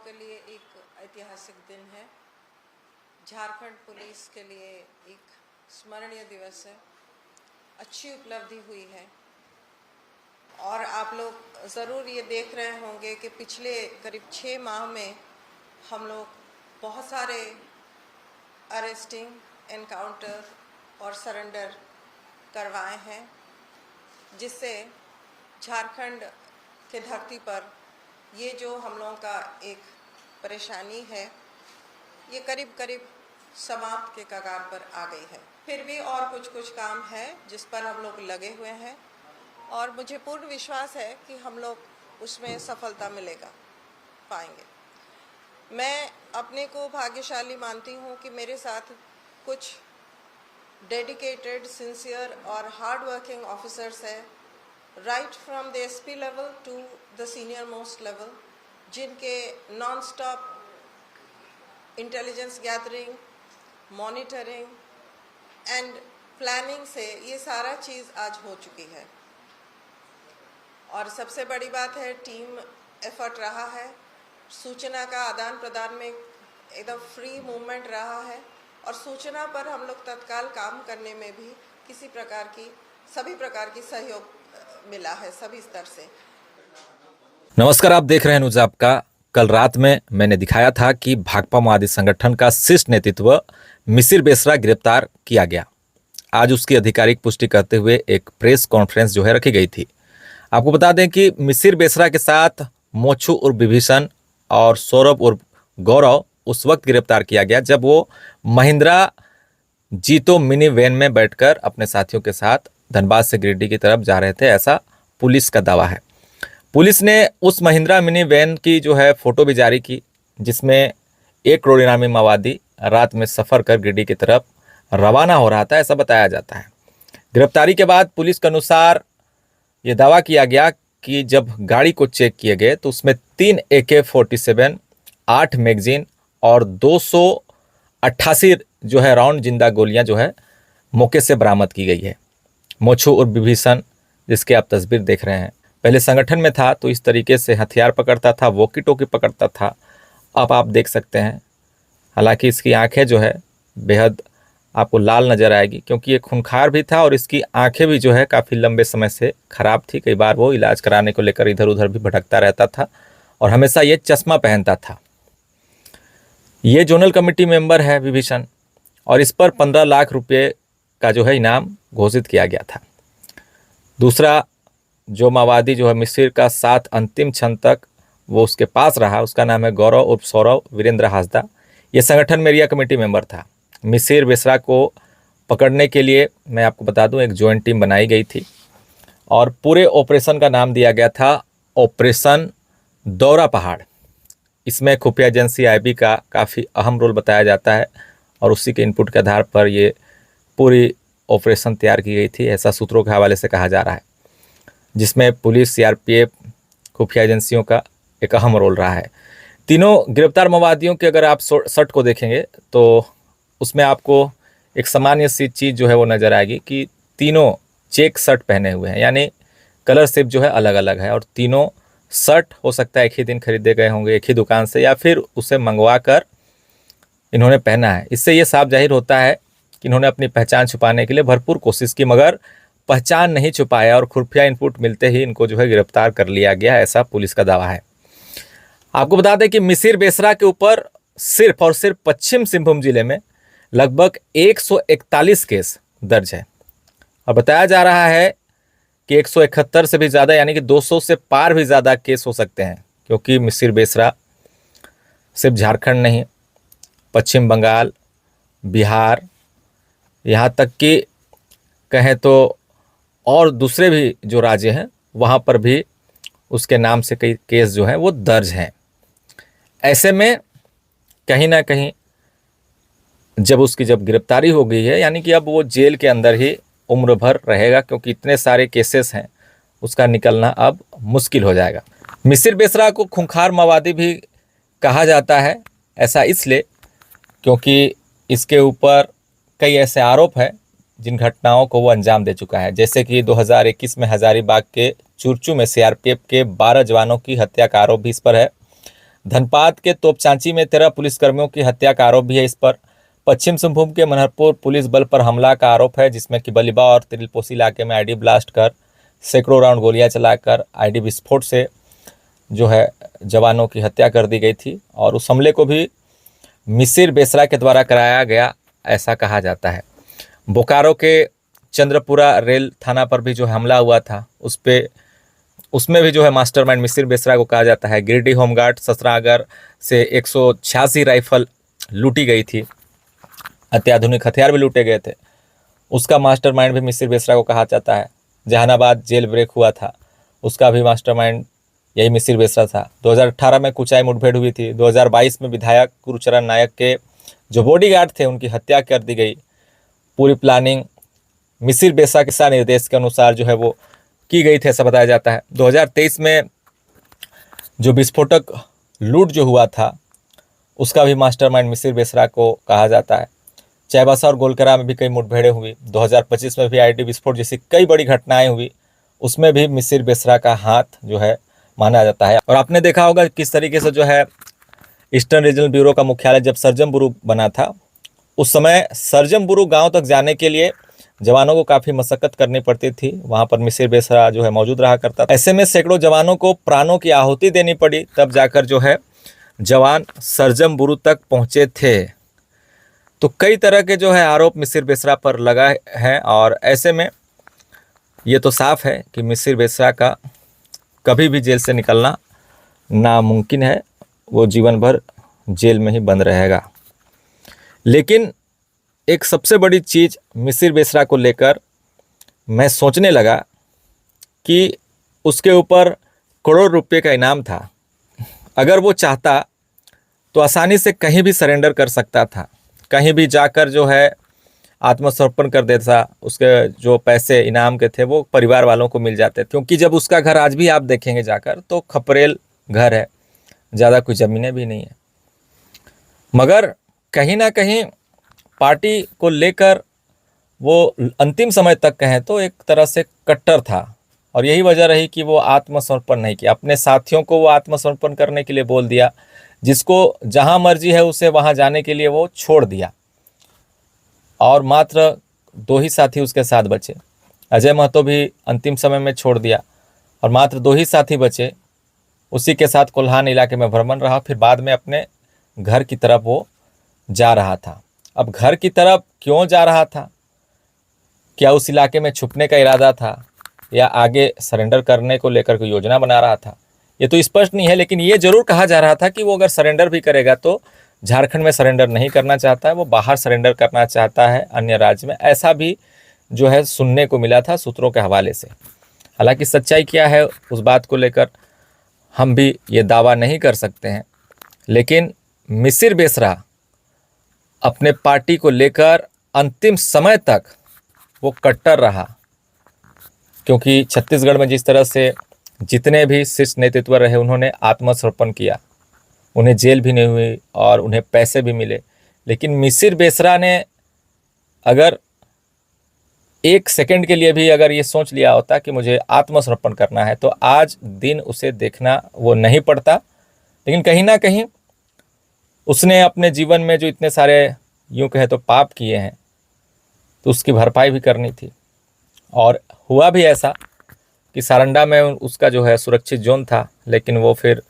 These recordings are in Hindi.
के लिए एक ऐतिहासिक दिन है। झारखंड पुलिस के लिए एक स्मरणीय दिवस है। अच्छी उपलब्धि हुई है और आप लोग ज़रूर ये देख रहे होंगे कि पिछले करीब 6 माह में हम लोग बहुत सारे अरेस्टिंग, एनकाउंटर और सरेंडर करवाए हैं, जिससे झारखंड के धरती पर ये जो हम लोगों का एक परेशानी है, ये करीब करीब समाप्त के कगार पर आ गई है। फिर भी और कुछ काम है जिस पर हम लोग लगे हुए हैं और मुझे पूर्ण विश्वास है कि हम लोग उसमें सफलता पाएंगे। मैं अपने को भाग्यशाली मानती हूँ कि मेरे साथ कुछ डेडिकेटेड, सिंसियर और हार्ड वर्किंग ऑफिसर्स हैं, right from the SP level to the senior most level, जिनके non stop intelligence gathering, monitoring and planning से ये सारा चीज़ आज हो चुकी है। और सबसे बड़ी बात है, टीम एफर्ट रहा है, सूचना का आदान प्रदान में एकदम फ्री मूवमेंट रहा है और सूचना पर हम लोग तत्काल काम करने में भी सभी प्रकार की सहयोग मिला है सभी स्तर से। नमस्कार, आप देख रहे हैं न्यूज़ आपका। कल रात में मैंने दिखाया था कि भाकपा माओवादी संगठन का शीर्ष नेतृत्व मिसिर बेसरा गिरफ्तार किया गया। आज उसकी आधिकारिक पुष्टि करते हुए एक प्रेस कॉन्फ्रेंस जो है रखी गई थी। आपको बता दें कि मिसिर बेसरा के साथ मोछू उर्फ विभीषण और सौरभ उर्फ गौरव उस वक्त गिरफ्तार किया गया जब वो महिंद्रा जीतो मिनी वैन में बैठकर अपने साथियों के साथ धनबाद से गिरिडीह की तरफ जा रहे थे, ऐसा पुलिस का दावा है। पुलिस ने उस महिंद्रा मिनी वैन की जो है फोटो भी जारी की, जिसमें 1 करोड़ इनामी माओवादी रात में सफ़र कर गिरिडीह की तरफ रवाना हो रहा था, ऐसा बताया जाता है। गिरफ्तारी के बाद पुलिस के अनुसार ये दावा किया गया कि जब गाड़ी को चेक किए गए तो उसमें 3 AK-47, 8 मैगजीन और 288 जो है राउंड जिंदा गोलियां जो है मौके से बरामद की गई है। मोछू उर्फ विभीषण, जिसके आप तस्वीर देख रहे हैं, पहले संगठन में था तो इस तरीके से हथियार पकड़ता था, वॉकी टॉकी पकड़ता था। अब आप देख सकते हैं, हालांकि इसकी आंखें जो है बेहद आपको लाल नज़र आएगी क्योंकि ये खूंखार भी था और इसकी आंखें भी जो है काफ़ी लंबे समय से ख़राब थी। कई बार वो इलाज कराने को लेकर इधर उधर भी भटकता रहता था और हमेशा ये चश्मा पहनता था। ये जोनल कमेटी मेंबर है विभीषण और इस पर 15 लाख रुपये का जो है इनाम घोषित किया गया था। दूसरा जो माओवादी जो है मिसिर का साथ अंतिम क्षण तक वो उसके पास रहा, उसका नाम है गौरव उर्फ सौरभ वीरेंद्र हासदा। ये संगठन में एरिया कमेटी मेंबर था। मिसिर बेसरा को पकड़ने के लिए मैं आपको बता दूं एक ज्वाइंट टीम बनाई गई थी और पूरे ऑपरेशन का नाम दिया गया था ऑपरेशन दौरा पहाड़। इसमें खुफिया एजेंसी IB का काफ़ी अहम रोल बताया जाता है और उसी के इनपुट के आधार पर ये पूरी ऑपरेशन तैयार की गई थी, ऐसा सूत्रों के हवाले से कहा जा रहा है, जिसमें पुलिस, CRPF, खुफिया एजेंसियों का एक अहम रोल रहा है। तीनों गिरफ्तार माओवादियों के अगर आप शर्ट को देखेंगे तो उसमें आपको एक सामान्य सी चीज़ जो है वो नज़र आएगी कि तीनों चेक शर्ट पहने हुए हैं, यानी कलर सिर्फ जो है अलग अलग है और तीनों शर्ट हो सकता है एक ही दिन खरीदे गए होंगे एक ही दुकान से या फिर उसे मंगवा कर इन्होंने पहना है। इससे ये साफ जाहिर होता है कि इन्होंने अपनी पहचान छुपाने के लिए भरपूर कोशिश की, मगर पहचान नहीं छुपाया और खुफिया इनपुट मिलते ही इनको जो है गिरफ्तार कर लिया गया, ऐसा पुलिस का दावा है। आपको बता दें कि मिसिर बेसरा के ऊपर सिर्फ और सिर्फ पश्चिम सिंहभूम जिले में लगभग 141 केस दर्ज है और बताया जा रहा है कि 171 से भी ज़्यादा यानी कि 200 से पार भी ज़्यादा केस हो सकते हैं, क्योंकि मिसिर बेसरा सिर्फ झारखंड नहीं, पश्चिम बंगाल, बिहार, यहाँ तक कि कहें तो और दूसरे भी जो राज्य हैं वहाँ पर भी उसके नाम से कई केस जो हैं वो दर्ज हैं। ऐसे में कहीं ना कहीं जब गिरफ्तारी हो गई है, यानी कि अब वो जेल के अंदर ही उम्र भर रहेगा, क्योंकि इतने सारे केसेस हैं, उसका निकलना अब मुश्किल हो जाएगा। मिसिर बेसरा को खूंखार माओवादी भी कहा जाता है, ऐसा इसलिए क्योंकि इसके ऊपर कई ऐसे आरोप हैं जिन घटनाओं को वो अंजाम दे चुका है, जैसे कि 2021 में हजारीबाग के चुरचू में CRPF के 12 जवानों की हत्या का आरोप भी इस पर है। धनबाद के तोपचांची में 13 पुलिसकर्मियों की हत्या का आरोप भी है इस पर। पश्चिम सिंहभूम के मनहरपुर पुलिस बल पर हमला का आरोप है, जिसमें कि बलिबा और तिलपोसी इलाके में आईडी ब्लास्ट कर सैकड़ों राउंड गोलियां चलाकर आईडी विस्फोट से जो है जवानों की हत्या कर दी गई थी। और उस हमले को भी मिसिर बेसरा के द्वारा कराया गया ऐसा कहा जाता है। बोकारो के चंद्रपुरा रेल थाना पर भी जो हमला हुआ था उसमें भी जो है मास्टरमाइंड मिसिर बेसरा को कहा जाता है। गिरिडीह होमगार्ड ससरागर से 186 राइफल लूटी गई थी, अत्याधुनिक हथियार भी लूटे गए थे, उसका मास्टरमाइंड भी मिसिर बेसरा को कहा जाता है। जहानाबाद जेल ब्रेक हुआ था, उसका भी मास्टरमाइंड यही मिसिर बेसरा था। 2018 में कुचाई मुठभेड़ हुई थी। 2022 में विधायक गुरुचरण नायक के जो बॉडीगार्ड थे उनकी हत्या कर दी गई। पूरी प्लानिंग मिसिर बेसरा के दिशा निर्देश के अनुसार जो है वो की गई थी ऐसा बताया जाता है। 2023 में जो विस्फोटक लूट जो हुआ था उसका भी मास्टरमाइंड मिसिर बेसरा को कहा जाता है। चाईबासा और गोलकरा में भी कई मुठभेड़ें हुई। 2025 में भी आईडी विस्फोट जैसी कई बड़ी घटनाएं हुई, उसमें भी मिसिर बेसरा का हाथ जो है माना जाता है। और आपने देखा होगा किस तरीके से जो है ईस्टर्न रीजनल ब्यूरो का मुख्यालय जब सरजमबुरु बना था, उस समय सरजमबुरु गांव तक जाने के लिए जवानों को काफ़ी मशक्कत करनी पड़ती थी। वहां पर मिसिर बेसरा जो है मौजूद रहा करता था। ऐसे में सैकड़ों जवानों को प्राणों की आहुति देनी पड़ी, तब जाकर जो है जवान सरजमबुरु तक पहुंचे थे। तो कई तरह के जो है आरोप मिसिर बेसरा पर लगा है, और ऐसे में ये तो साफ है कि मिसिर बेसरा का कभी भी जेल से निकलना नामुमकिन है, वो जीवन भर जेल में ही बंद रहेगा। लेकिन एक सबसे बड़ी चीज़ मिसिर बेसरा को लेकर मैं सोचने लगा कि उसके ऊपर करोड़ रुपए का इनाम था। अगर वो चाहता तो आसानी से कहीं भी सरेंडर कर सकता था, कहीं भी जाकर जो है आत्मसमर्पण कर देता। उसके जो पैसे इनाम के थे वो परिवार वालों को मिल जाते थे, क्योंकि जब उसका घर आज भी आप देखेंगे जाकर तो खपरेल घर है, ज़्यादा कोई ज़मीनें भी नहीं है। मगर कहीं ना कहीं पार्टी को लेकर वो अंतिम समय तक कहें तो एक तरह से कट्टर था, और यही वजह रही कि वो आत्मसमर्पण नहीं किया। अपने साथियों को वो आत्मसमर्पण करने के लिए बोल दिया, जिसको जहां मर्जी है उसे वहां जाने के लिए वो छोड़ दिया, और मात्र 2 ही साथी उसके साथ बचे। अजय महतो भी अंतिम समय में छोड़ दिया, और मात्र 2 ही साथी बचे। उसी के साथ कोल्हान इलाके में भ्रमण रहा, फिर बाद में अपने घर की तरफ वो जा रहा था। अब घर की तरफ क्यों जा रहा था? क्या उस इलाके में छुपने का इरादा था, या आगे सरेंडर करने को लेकर कोई योजना बना रहा था? ये तो स्पष्ट नहीं है, लेकिन ये जरूर कहा जा रहा था कि वो अगर सरेंडर भी करेगा तो झारखंड में सरेंडर नहीं करना चाहता है, वो बाहर सरेंडर करना चाहता है, अन्य राज्य में। ऐसा भी जो है सुनने को मिला था सूत्रों के हवाले से। हालांकि सच्चाई क्या है उस बात को लेकर हम भी ये दावा नहीं कर सकते हैं, लेकिन मिसिर बेसरा अपने पार्टी को लेकर अंतिम समय तक वो कट्टर रहा, क्योंकि छत्तीसगढ़ में जिस तरह से जितने भी शीर्ष नेतृत्व रहे उन्होंने आत्मसमर्पण किया, उन्हें जेल भी नहीं हुई और उन्हें पैसे भी मिले। लेकिन मिसिर बेसरा ने अगर 1 सेकंड के लिए भी अगर ये सोच लिया होता कि मुझे आत्मसमर्पण करना है, तो आज दिन उसे देखना वो नहीं पड़ता। लेकिन कहीं ना कहीं उसने अपने जीवन में जो इतने सारे यूँ कहे तो पाप किए हैं, तो उसकी भरपाई भी करनी थी। और हुआ भी ऐसा कि सारंडा में उसका जो है सुरक्षित जोन था, लेकिन वो फिर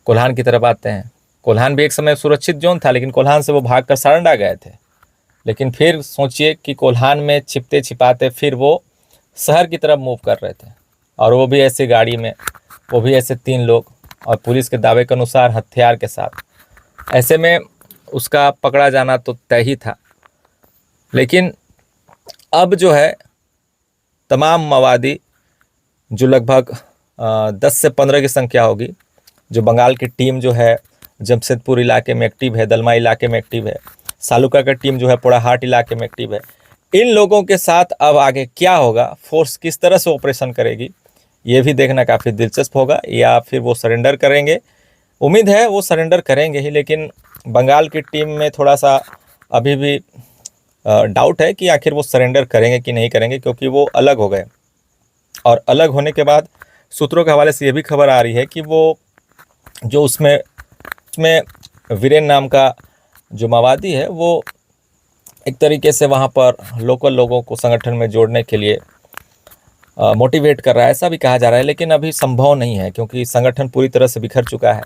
कोल्हान की तरफ आते हैं। कोल्हान भी एक समय सुरक्षित जोन था, लेकिन कोल्हान से वो भागकर सारंडा गए थे। लेकिन फिर सोचिए कि कोल्हान में छिपते छिपाते फिर वो शहर की तरफ मूव कर रहे थे, और वो भी ऐसी गाड़ी में, वो भी ऐसे 3 लोग, और पुलिस के दावे के अनुसार हथियार के साथ। ऐसे में उसका पकड़ा जाना तो तय ही था। लेकिन अब जो है तमाम माओवादी, जो लगभग 10 से 15 की संख्या होगी, जो बंगाल की टीम जो है जमशेदपुर इलाके में एक्टिव है, दलमा इलाके में एक्टिव है, सालुका का टीम जो है पोड़ाहाट इलाके में एक्टिव है, इन लोगों के साथ अब आगे क्या होगा, फोर्स किस तरह से ऑपरेशन करेगी, ये भी देखना काफ़ी दिलचस्प होगा। या फिर वो सरेंडर करेंगे, उम्मीद है वो सरेंडर करेंगे ही, लेकिन बंगाल की टीम में थोड़ा सा अभी भी डाउट है कि आखिर वो सरेंडर करेंगे कि नहीं करेंगे, क्योंकि वो अलग हो गए। और अलग होने के बाद सूत्रों के हवाले से ये भी खबर आ रही है कि वो जो उसमें बीच में वीरेन नाम का जो माओवादी है वो एक तरीके से वहाँ पर लोकल लोगों को संगठन में जोड़ने के लिए मोटिवेट कर रहा है, ऐसा भी कहा जा रहा है। लेकिन अभी संभव नहीं है क्योंकि संगठन पूरी तरह से बिखर चुका है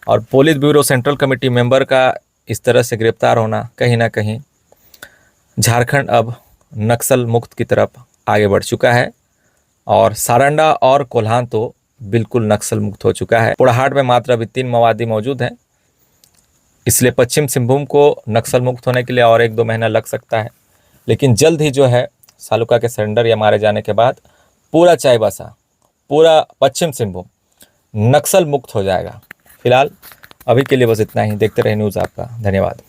और polit bureau central committee member का इस तरह से गिरफ्तार होना कहीं ना कहीं झारखंड अब नक्सल मुक्त की तरफ आगे बढ़ चुका है और सारंडा और कोल्हान तो बिल्कुल नक्सल मुक्त हो चुका है। पोड़ाहाट में मात्र अभी 3 माओवादी मौजूद हैं, इसलिए पश्चिम सिंहभूम को नक्सल मुक्त होने के लिए और 1-2 महीना लग सकता है। लेकिन जल्द ही जो है सालुका के सरेंडर या मारे जाने के बाद पूरा चाईबासा, पूरा पश्चिम सिंहभूम नक्सल मुक्त हो जाएगा। फिलहाल अभी के लिए बस इतना ही। देखते रहे न्यूज़ आपका। धन्यवाद।